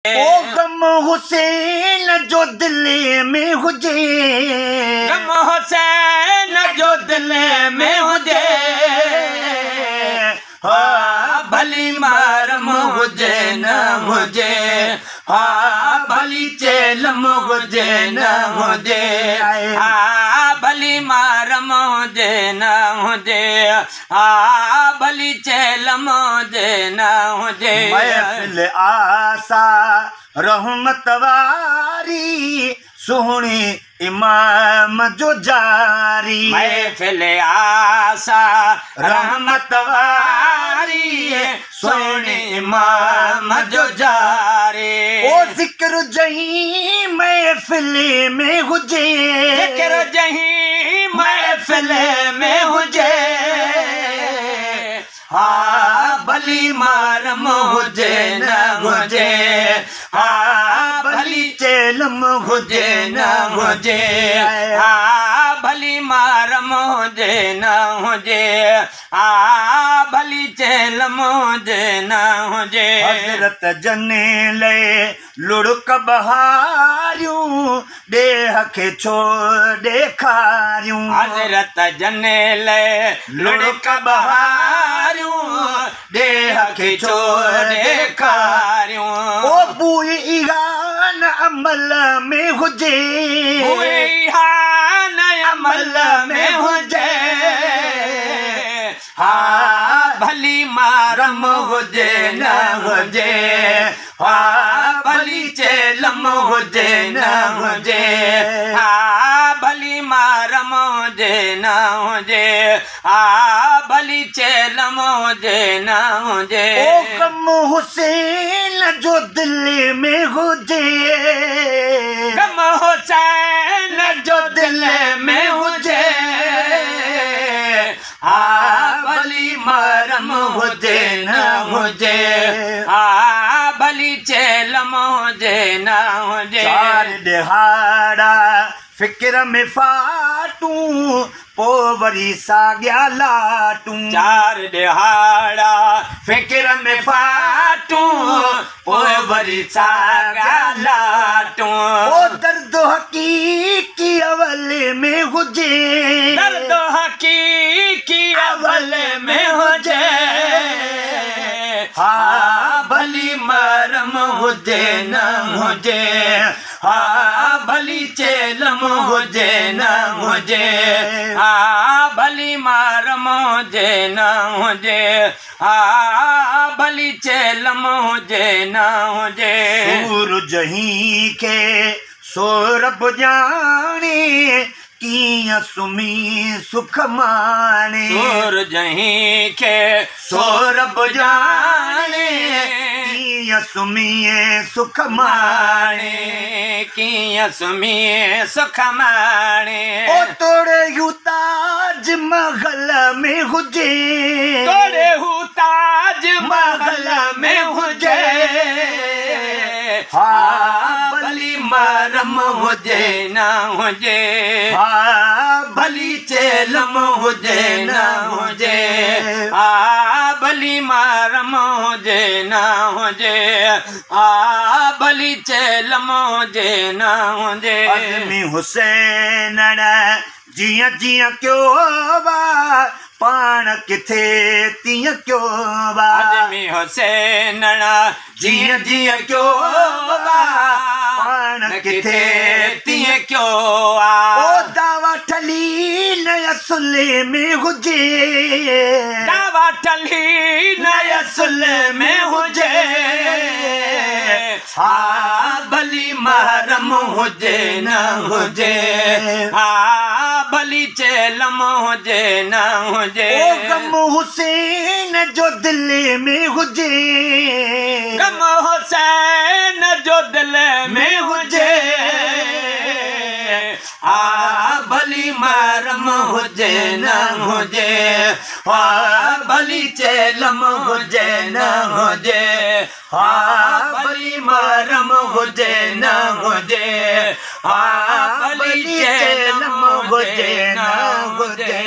ओ गम हुसैन जो दिल में हुजे, गम हुसैन जो दिल में हुजे, हाँ भली मारम हुजे न हुजे, हाँ भली चेलम हुजे न हुजे, हाँ भली मारम हुजे न हुजे, हाँ भली चेलम हुजे न हुजे। महफिल आसा रहमत वारी सुहणी इमाम जो जारी, महफिल आसा रहमत वारी सुहणी इमाम जो जारी। ओ जिक्र जही महफिल में हुजे, जिक्र जही महफिल में हुजे, हाँ भली मारम हुजे न हुजे, हाँ भली चेलम हुजे न हुजे, हाँ भली मारम हुजे न हुजे, हाँ भली चेलम हुजे न हुजे। हजरत जने ले लुड़क बहारियूं देह खे छो ॾेखारियूं, हजरत जने ले लुड़क बहारियूं देह खे छो ॾेखारियूं। ओ बुई इहा न अमल में हुजे, बुई इहा न अमल में हुजे, हाँ भली मारम हुजे न हुजे, हाँ भली चेलम हुजे न हुजे, हाँ भली मारम हुजे न हुजे, हाँ भली चेलम हुजे न हुजे। ओ गम हुसैन जो दिल में हुजे, गम हुसैन जो दिल में हुजे, हाँ भली मारम हुजे न हुजे, हाँ भली चेलम हुजे न हुजे। चार दिहाड़ा फिक्र में फाटूं पो वरी साॻिया लाटूं, चार दिहाड़ा फिक्र में फाटूं पोइ वरी साॻिया लाटूं। ओ दर्द हकीकी अवल में हुजे, दर्द हकीकी अवल में हुजे, हाँ भली मारम हुजे न हुजे, हाँ भली चेलम हुजे न हुजे, हाँ भली मारम हुजे न हुजे, हाँ भली चेलम हुजे न हुजे। सूरज ही के सोरब जाने कीअं सुम्ही सुख माणे, सूरज ही के सोरब जाने कीअं सुम्ही सुख माणे, कीअं सुम्ही सुख माणे। ओ तोड़े यू ताज महल में हुजे, तोड़े हू ताज महल में हुजे, हाँ भली मारम हुजे न हुजे, हाँ भली चेलम हुजे न हुजे, हाँ भली मारम हुजे न हुजे, हाँ भली चेलम हुजे न हुजे। अज़मी हुसैन जियां जियां क्यों बा पाण किथे तीअं क्यों बा, अज़मी हुसैन जियां जियां क्यों बा पाण किथे तीअं क्यों आ। ओ दावा ठली न असुल में हुजे, दावा ठली न असुल में हुजे, हाँ भली मारम हुजे न हुजे, हाँ भली चेलम हुजे न हुजे। ओ गम हुसैन जो दिल में हुजे, गम हुसैन जो दिल में हुजे, हाँ भली मारम हुजे न हुजे, हाँ भली चेलम हुजे न हुजे, हाँ भली मारम हुजे न हुजे, हाँ भली चेलम हुजे न हुजे।